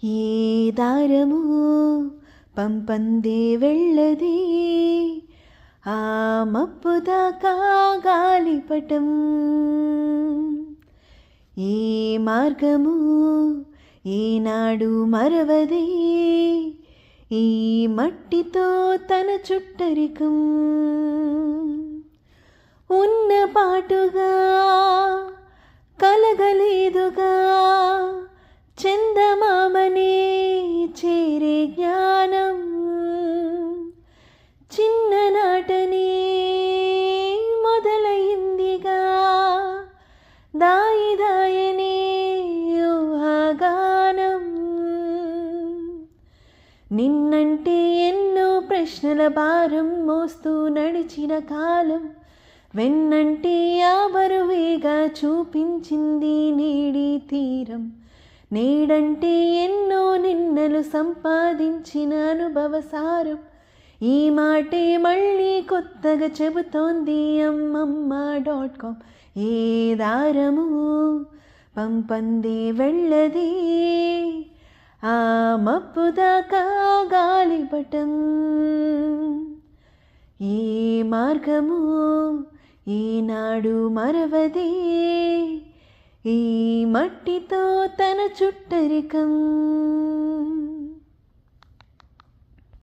ఏ దారము పంపందే వెళ్ళది ఆ మప్పు దాకా గాలిపటం. ఏ మార్గము ఈనాడు మరవది ఈ మట్టితో తన చుట్టరికం. ఉన్న పాటుగా కలగలేదుగా చందమామనే చేరే జ్ఞానం. చిన్ననాటనే మొదలైందిగా దాయి దాయనే ఊహాగానం. నిన్నంటే ఎన్నో ప్రశ్నల భారం మోస్తూ నడిచిన కాలం వెన్నంటే ఆ బరువేగా చూపించింది నేడి తీరం. నేడంటే ఎన్నో నిన్నలు సంపాదించిన అనుభవసారం. ఈ మాటే మళ్ళీ కొత్తగా చెబుతోంది అమ్మమ్మ.com. ఏ దారము పంపందే వెళ్ళది ఆ మప్పు దాకా గాలిపటం. ఏ మార్గము ఈనాడు మరవది ఈ మట్టితో తన చుట్టరికం.